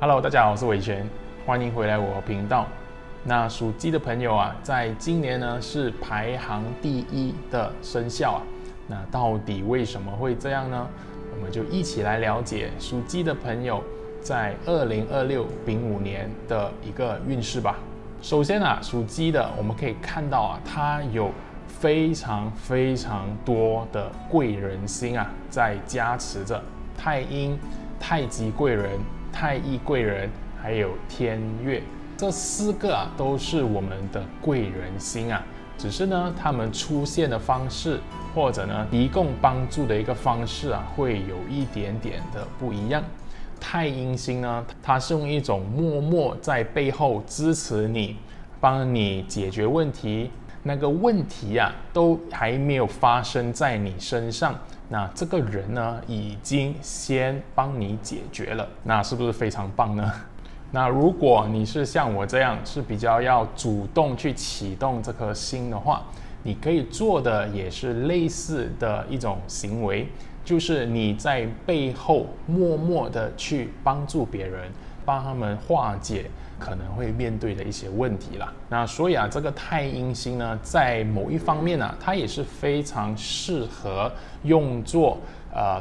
Hello， 大家好，我是伟权，欢迎回来我频道。那属鸡的朋友啊，在今年呢是排行第一的生肖啊。那到底为什么会这样呢？我们就一起来了解属鸡的朋友在2026丙午年的一个运势吧。首先啊，属鸡的我们可以看到啊，它有非常多的贵人星啊，在加持着太阴、太极贵人、太乙贵人，还有天月，这4个啊都是我们的贵人星啊。只是呢，他们出现的方式或者呢提供帮助的一个方式啊，会有一点点的不一样。太阴星呢，它是用一种默默在背后支持你，帮你解决问题。那个问题啊，都还没有发生在你身上，那这个人呢，已经先帮你解决了，那是不是非常棒呢？那如果你是像我这样，是比较要主动去启动这颗心的话，你可以做的也是类似的一种行为，就是你在背后默默的去帮助别人，帮他们化解可能会面对的一些问题啦。那所以啊，这个太阴星呢，在某一方面啊，它也是非常适合用作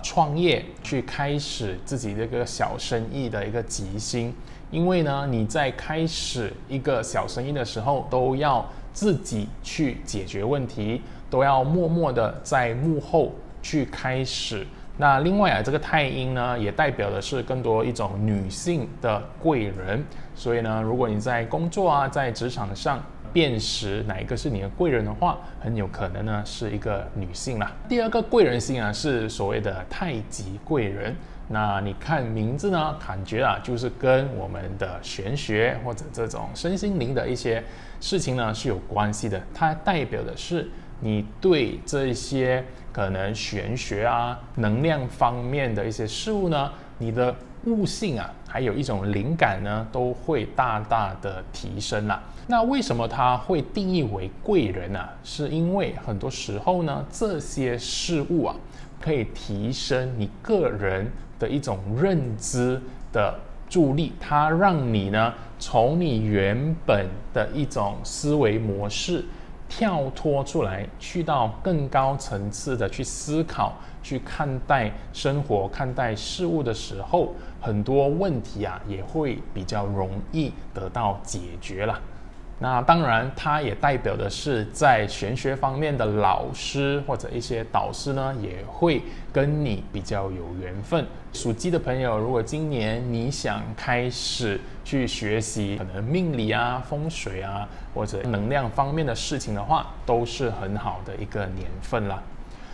创业，去开始自己这个小生意的一个吉星。因为呢，你在开始一个小生意的时候，都要自己去解决问题，都要默默的在幕后去开始。那另外啊，这个太阴呢，也代表的是更多一种女性的贵人。所以呢，如果你在工作啊，在职场上辨识哪一个是你的贵人的话，很有可能呢是一个女性啦。第二个贵人星啊，是所谓的太极贵人。那你看名字呢，感觉啊，就是跟我们的玄学或者这种身心灵的一些事情呢是有关系的。它代表的是你对这些可能玄学啊、能量方面的一些事物呢，你的悟性啊，还有一种灵感呢，都会大的提升啦。那为什么它会定义为贵人啊？是因为很多时候呢，这些事物啊，可以提升你个人的一种认知的助力，它让你呢，从你原本的一种思维模式跳脱出来，去到更高层次的去思考，去看待生活、看待事物的时候，很多问题啊也会比较容易得到解决啦。那当然，它也代表的是在玄学方面的老师或者一些导师呢，也会跟你比较有缘分。属鸡的朋友，如果今年你想开始去学习可能命理啊、风水啊或者能量方面的事情的话，都是很好的一个年份啦。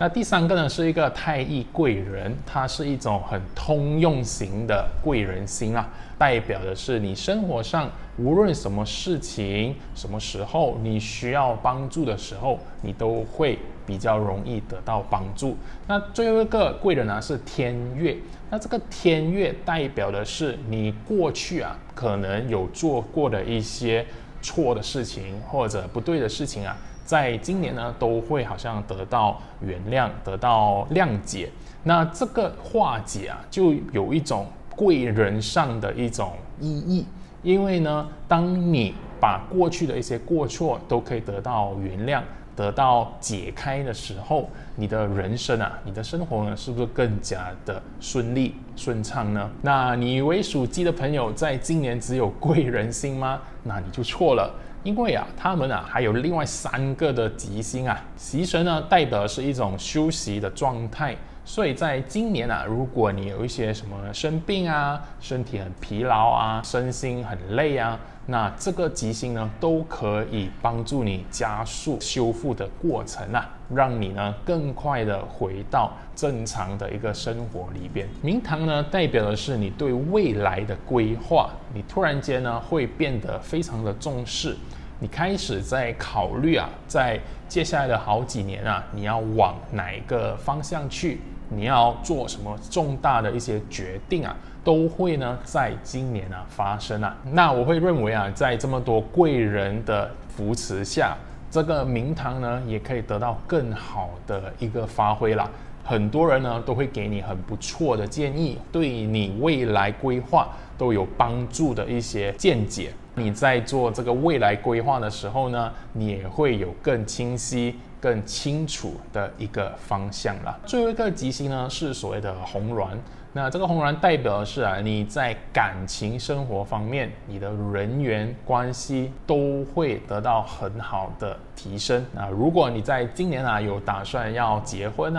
那第3个呢，是一个太乙贵人，它是一种很通用型的贵人星啊，代表的是你生活上无论什么事情、什么时候你需要帮助的时候，你都会比较容易得到帮助。那最后一个贵人呢，是天月。那这个天月代表的是你过去啊，可能有做过的一些错的事情或者不对的事情啊，在今年呢，都会好像得到原谅，得到谅解。那这个化解啊，就有一种贵人上的一种意义。因为呢，当你把过去的一些过错都可以得到原谅、得到解开的时候，你的人生啊，你的生活呢，是不是更加的顺利、顺畅呢？那你以为属鸡的朋友在今年只有贵人星吗？那你就错了。因为啊，他们啊还有另外3个的吉星啊，吉神呢代表的是一种休息的状态，所以在今年啊，如果你有一些什么生病啊，身体很疲劳啊，身心很累啊，那这个吉星呢都可以帮助你加速修复的过程啊，让你呢更快的回到正常的一个生活里边。明堂呢代表的是你对未来的规划，你突然间呢会变得非常的重视，你开始在考虑啊，在接下来的好几年啊，你要往哪一个方向去，你要做什么重大的一些决定啊，都会呢在今年啊发生啊。那我会认为啊，在这么多贵人的扶持下，这个明堂呢也可以得到更好的一个发挥啦。很多人呢都会给你很不错的建议，对你未来规划都有帮助的一些见解。你在做这个未来规划的时候呢，你也会有更清晰、更清楚的一个方向啦。最后一个吉星呢是所谓的红鸾，那这个红鸾代表的是你在感情生活方面，你的人缘关系都会得到很好的提升。那如果你在今年有打算要结婚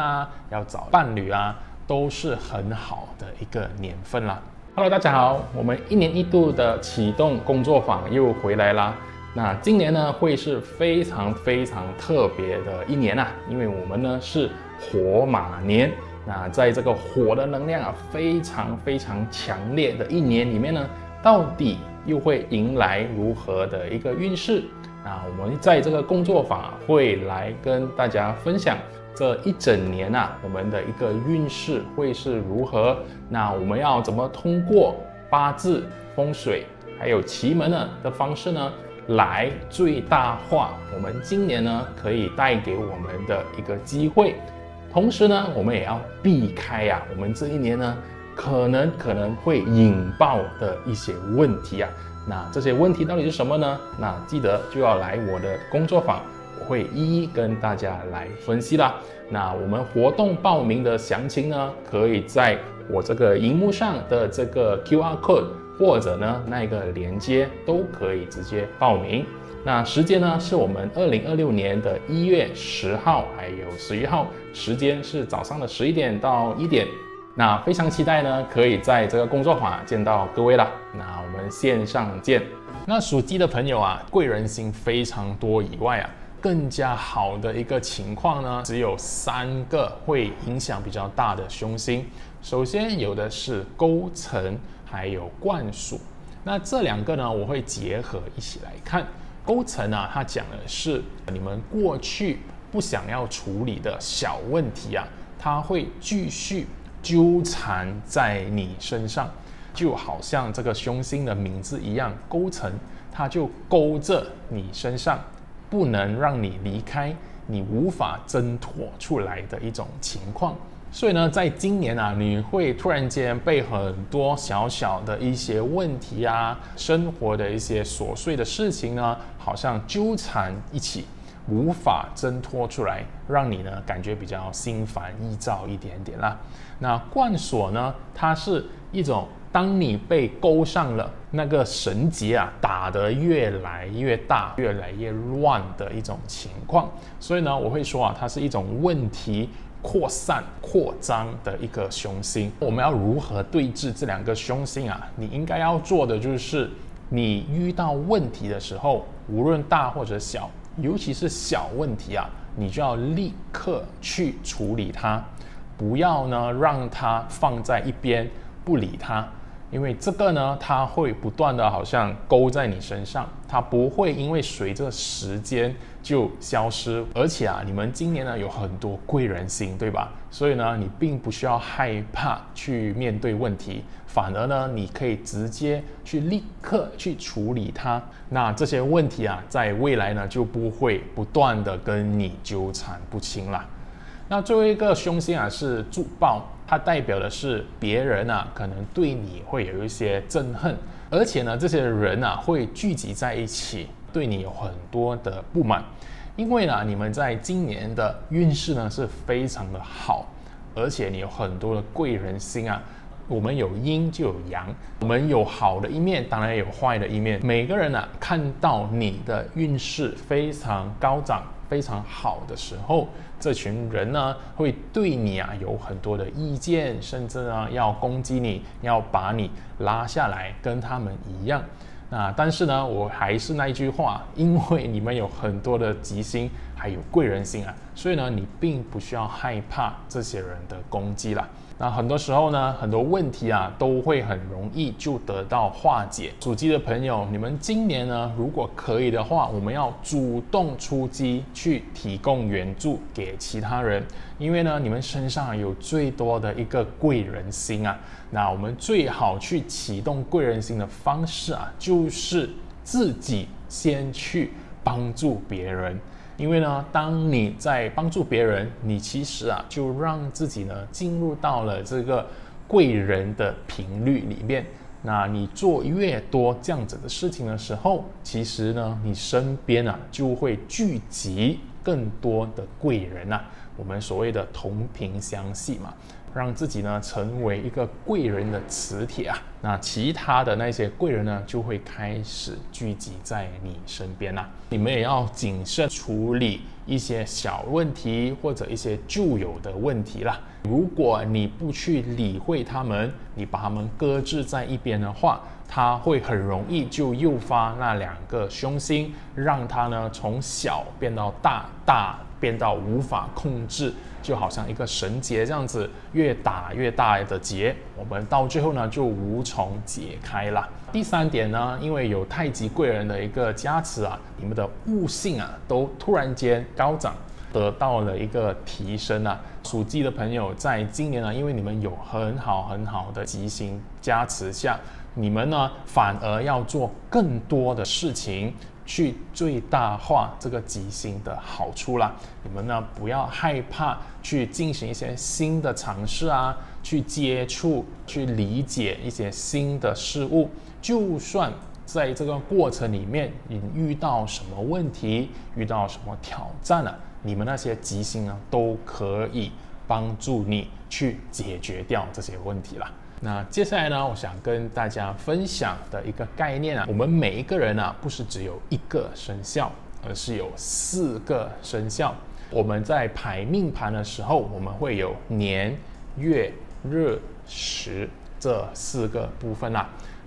要找伴侣都是很好的一个年份啦。Hello， 大家好，我们1年1度的启动工作坊又回来啦。那今年呢会是非常特别的一年因为我们呢是火马年。那在这个火的能量非常强烈的一年里面呢，到底又会迎来如何的一个运势？那我们在这个工作坊会来跟大家分享这一整年我们的一个运势会是如何？那我们要怎么通过八字、风水还有奇门的方式呢，来最大化我们今年呢可以带给我们的一个机会？同时呢，我们也要避开我们这一年呢可能会引爆的一些问题那这些问题到底是什么呢？那记得就要来我的工作坊，我会一一跟大家来分析啦。那我们活动报名的详情呢，可以在我这个荧幕上的这个 QR code 或者呢那个连接都可以直接报名。那时间呢是我们2026年的1月10号还有11号，时间是早上的11点到1点。那非常期待呢可以在这个工作坊见到各位啦。那我们线上见。那属鸡的朋友贵人星非常多以外更加好的一个情况呢，只有3个会影响比较大的凶星。首先有的是勾陈还有灌属，那这2个呢我会结合一起来看。勾陈它讲的是你们过去不想要处理的小问题它会继续纠缠在你身上，就好像这个凶星的名字一样，勾陈，它就勾着你身上，不能让你离开，你无法挣脱出来的一种情况。所以呢，在今年你会突然间被很多小的一些问题生活的一些琐碎的事情呢，好像纠缠一起，无法挣脱出来，让你呢感觉比较心烦意躁一点点啦。那灌锁呢，它是一种当你被勾上了那个绳结打得越来越大、越来越乱的一种情况。所以呢，我会说它是一种问题扩散、扩张的一个凶星。我们要如何对峙这2个凶星你应该要做的就是，你遇到问题的时候，无论大或者小，尤其是小问题你就要立刻去处理它，不要呢让它放在一边不理它。因为这个呢，它会不断的好像勾在你身上，它不会因为随着时间就消失。而且你们今年呢有很多贵人星，对吧？所以呢，你并不需要害怕去面对问题，反而呢，你可以直接去立刻去处理它。那这些问题在未来呢就不会不断的跟你纠缠不清啦。那最后一个凶星是助报，它代表的是别人可能对你会有一些憎恨，而且呢，这些人会聚集在一起，对你有很多的不满。因为呢，你们在今年的运势呢是非常的好，而且你有很多的贵人星我们有阴就有阳，我们有好的一面，当然也有坏的一面。每个人看到你的运势非常高涨、非常好的时候，这群人呢会对你有很多的意见，甚至呢要攻击你，要把你拉下来，跟他们一样。那但是呢，我还是那一句话，因为你们有很多的吉星，还有贵人星所以呢，你并不需要害怕这些人的攻击啦。那很多时候呢，很多问题都会很容易就得到化解。属鸡的朋友，你们今年呢，如果可以的话，我们要主动出击，去提供援助给其他人，因为呢，你们身上有最多的一个贵人星那我们最好去启动贵人星的方式就是自己先去帮助别人。因为呢，当你在帮助别人，你其实就让自己呢进入到了这个贵人的频率里面。那你做越多这样子的事情的时候，其实呢，你身边就会聚集更多的贵人我们所谓的同频相系嘛，让自己呢成为一个贵人的磁铁那其他的那些贵人呢就会开始聚集在你身边你们也要谨慎处理一些小问题或者一些旧有的问题啦。如果你不去理会他们，你把他们搁置在一边的话，它会很容易就诱发那2个凶星，让它呢从小变到大，大变到无法控制，就好像一个绳结这样子，越打越大的结，我们到最后呢就无从解开了。第3点呢，因为有太极贵人的一个加持你们的悟性都突然间高涨，得到了一个提升属鸡的朋友在今年因为你们有很好的吉星加持下，你们呢反而要做更多的事情去最大化这个吉星的好处啦。你们呢不要害怕去进行一些新的尝试去接触、去理解一些新的事物，就算在这个过程里面你遇到什么问题、遇到什么挑战你们那些吉星都可以帮助你去解决掉这些问题啦。那接下来呢，我想跟大家分享的一个概念我们每一个人不是只有1个生肖，而是有4个生肖。我们在排命盘的时候，我们会有年、月、日、时这4个部分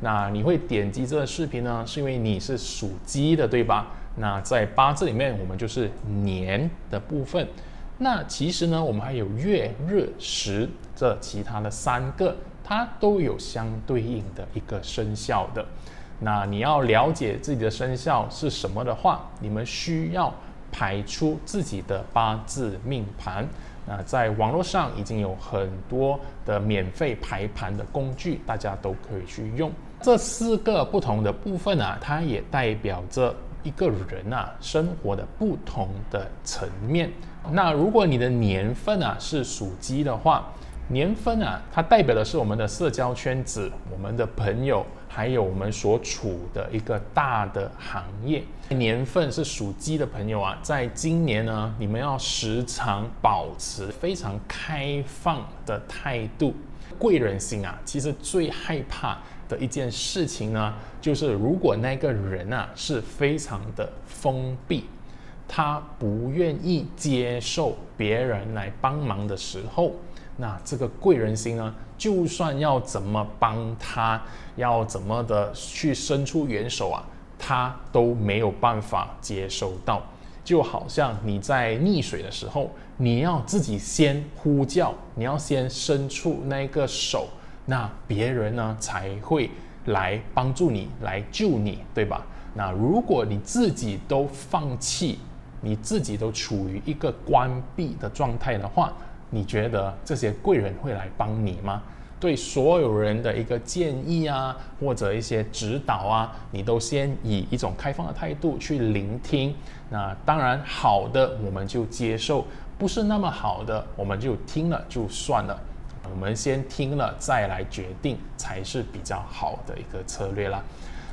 那你会点击这个视频呢，是因为你是属鸡的，对吧？那在八字里面，我们就是年的部分。那其实呢，我们还有月、日、时这其他的3个，它都有相对应的一个生肖的。那你要了解自己的生肖是什么的话，你们需要排出自己的八字命盘。那在网络上已经有很多的免费排盘的工具，大家都可以去用。这4个不同的部分它也代表着一个人生活的不同的层面。那如果你的年份是属鸡的话，年份它代表的是我们的社交圈子、我们的朋友，还有我们所处的一个大的行业。年份是属鸡的朋友在今年呢，你们要时常保持非常开放的态度。贵人星其实最害怕的一件事情呢，就是如果那个人是非常的封闭，他不愿意接受别人来帮忙的时候，那这个贵人星呢，就算要怎么帮他，要怎么的去伸出援手他都没有办法接收到。就好像你在溺水的时候，你要自己先呼叫，你要先伸出那个手，那别人呢才会来帮助你，来救你，对吧？那如果你自己都放弃，你自己都处于一个关闭的状态的话，你觉得这些贵人会来帮你吗？对所有人的一个建议或者一些指导你都先以一种开放的态度去聆听。那当然好的我们就接受，不是那么好的我们就听了就算了。我们先听了再来决定才是比较好的一个策略啦。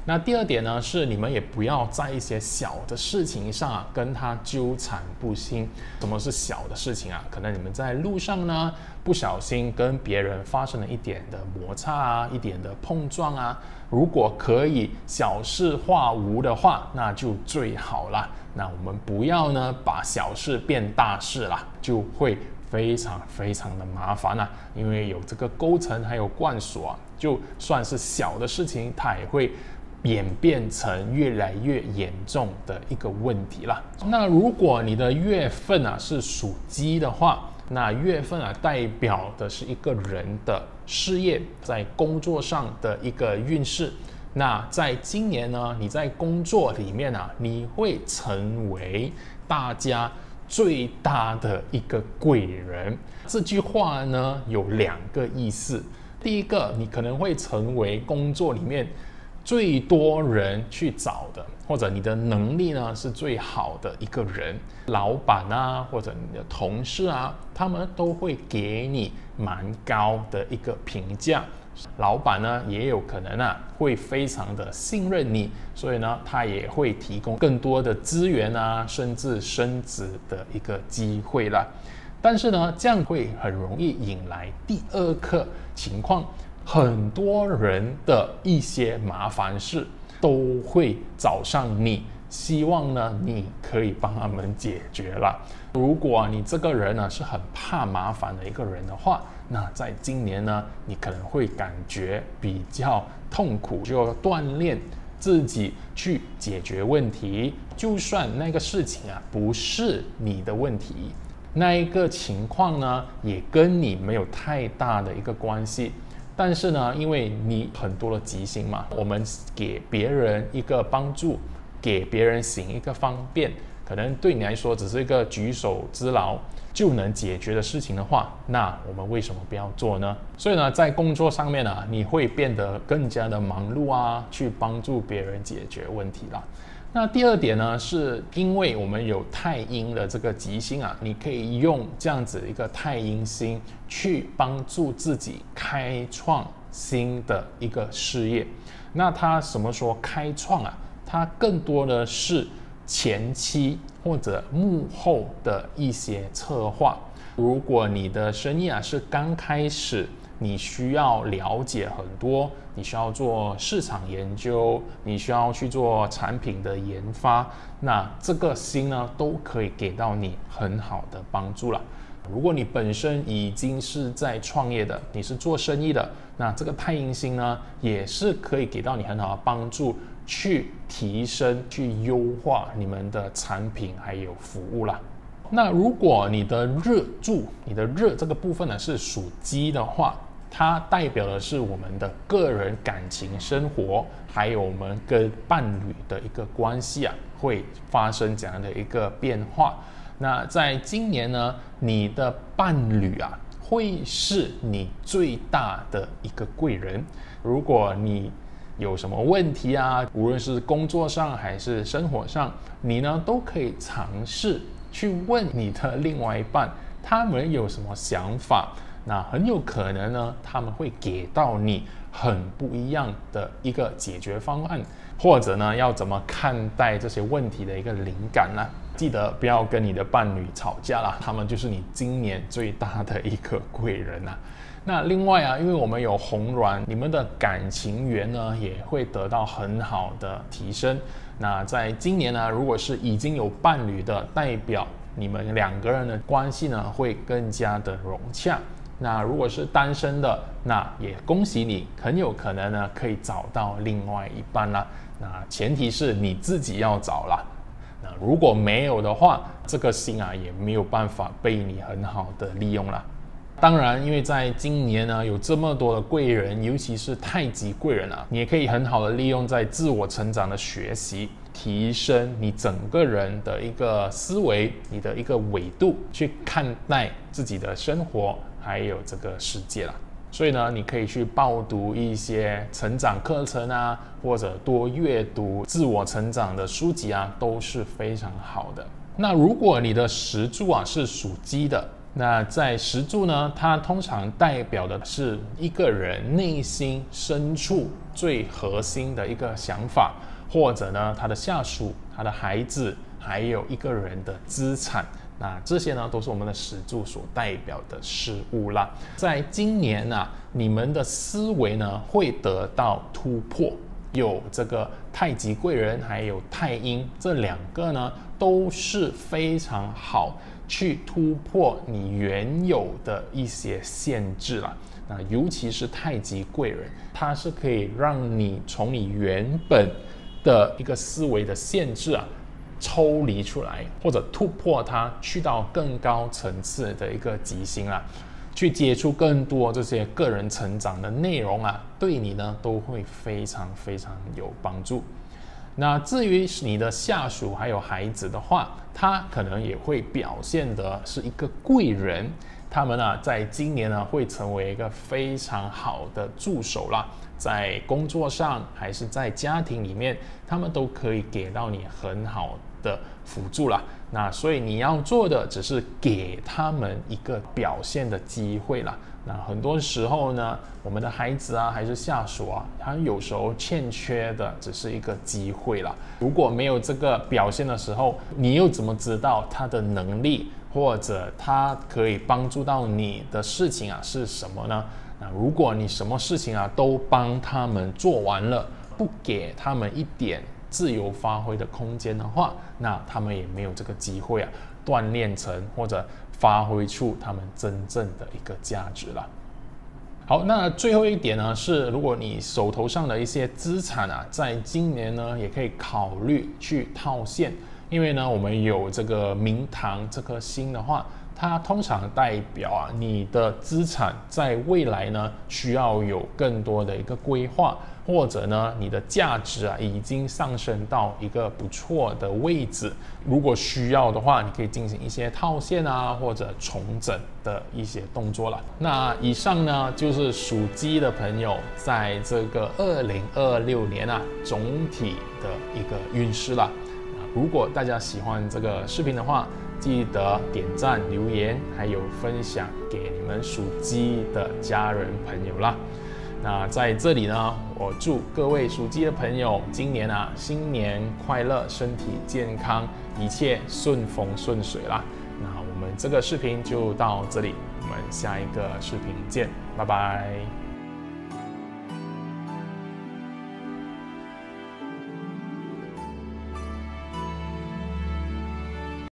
那第2点呢，是你们也不要在一些小的事情上跟他纠缠不清。什么是小的事情可能你们在路上呢不小心跟别人发生了一点的摩擦一点的碰撞如果可以小事化无的话，那就最好啦。那我们不要呢把小事变大事啦，就会非常的麻烦因为有这个勾陈还有灌锁就算是小的事情，它也会演变成越来越严重的一个问题啦。那如果你的月份是属鸡的话，那月份代表的是一个人的事业，在工作上的一个运势。那在今年呢，你在工作里面你会成为大家最大的一个贵人。这句话呢有2个意思。第一个，你可能会成为工作里面最多人去找的，或者你的能力呢是最好的一个人，老板啊，或者你的同事啊，他们都会给你蛮高的一个评价。老板呢也有可能会非常的信任你，所以呢他也会提供更多的资源啊，甚至升职的一个机会啦。但是呢，这样会很容易引来第二个情况，很多人的一些麻烦事都会找上你，希望呢你可以帮他们解决了。如果你这个人呢是很怕麻烦的一个人的话，那在今年呢，你可能会感觉比较痛苦，就要锻炼自己去解决问题。就算那个事情不是你的问题，那一个情况呢也跟你没有太大的一个关系。但是呢，因为你很多的急性嘛，我们给别人一个帮助，给别人行一个方便，可能对你来说只是一个举手之劳就能解决的事情的话，那我们为什么不要做呢？所以呢，在工作上面你会变得更加的忙碌啊，去帮助别人解决问题啦。那第二点呢，是因为我们有太阴的这个吉星你可以用这样子一个太阴星去帮助自己开创新的一个事业。那它什么说开创它更多的是前期或者幕后的一些策划。如果你的生意是刚开始，你需要了解很多，你需要做市场研究，你需要去做产品的研发，那这个星呢都可以给到你很好的帮助了。如果你本身已经是在创业的，你是做生意的，那这个太阴星呢也是可以给到你很好的帮助，去提升、去优化你们的产品还有服务啦。那如果你的日柱，你的日这个部分呢是属鸡的话，它代表的是我们的个人感情生活，还有我们跟伴侣的一个关系会发生这样的一个变化。那在今年呢，你的伴侣会是你最大的一个贵人。如果你有什么问题无论是工作上还是生活上，你呢都可以尝试去问你的另外一半，他们有什么想法。那很有可能呢，他们会给到你很不一样的一个解决方案，或者呢，要怎么看待这些问题的一个灵感呢？记得不要跟你的伴侣吵架啦，他们就是你今年最大的一个贵人那另外因为我们有红鸾，你们的感情缘呢也会得到很好的提升。那在今年呢，如果是已经有伴侣的，代表你们两个人的关系呢会更加的融洽。那如果是单身的，那也恭喜你，很有可能呢可以找到另外一半啦。那前提是你自己要找啦。那如果没有的话，这个星也没有办法被你很好的利用啦。当然，因为在今年呢有这么多的贵人，尤其是太极贵人你也可以很好的利用在自我成长的学习，提升你整个人的一个思维，你的一个纬度去看待自己的生活还有这个世界啦。所以呢，你可以去报读一些成长课程或者多阅读自我成长的书籍都是非常好的。那如果你的时柱是属鸡的，那在时柱呢，它通常代表的是一个人内心深处最核心的一个想法，或者呢他的下属、他的孩子，还有一个人的资产。那这些呢都是我们的时柱所代表的事物啦。在今年你们的思维呢会得到突破，有这个太极贵人还有太阴，这两个呢都是非常好去突破你原有的一些限制啦。那尤其是太极贵人，它是可以让你从你原本的一个思维的限制抽离出来，或者突破它，去到更高层次的一个极星去接触更多这些个人成长的内容对你呢都会非常非常有帮助。那至于你的下属还有孩子的话，他可能也会表现的是一个贵人，他们啊，在今年呢会成为一个非常好的助手啦，在工作上还是在家庭里面，他们都可以给到你很好的辅助啦。那所以你要做的只是给他们一个表现的机会啦。那很多时候呢，我们的孩子啊，还是下属啊，他有时候欠缺的只是一个机会啦。如果没有这个表现的时候，你又怎么知道他的能力或者他可以帮助到你的事情啊是什么呢？那如果你什么事情啊都帮他们做完了，不给他们一点自由发挥的空间的话，那他们也没有这个机会啊锻炼成或者发挥出他们真正的一个价值了。好，那最后一点呢是，如果你手头上的一些资产啊，在今年呢也可以考虑去套现，因为呢我们有这个明堂这颗星的话，它通常代表啊你的资产在未来呢需要有更多的一个规划，或者呢你的价值啊已经上升到一个不错的位置，如果需要的话，你可以进行一些套现啊或者重整的一些动作了。那以上呢就是属鸡的朋友在这个2026年啊总体的一个运势啦。如果大家喜欢这个视频的话，记得点赞、留言，还有分享给你们属鸡的家人朋友啦。那在这里呢，我祝各位属鸡的朋友今年啊新年快乐，身体健康，一切顺风顺水啦。那我们这个视频就到这里，我们下一个视频见，拜拜。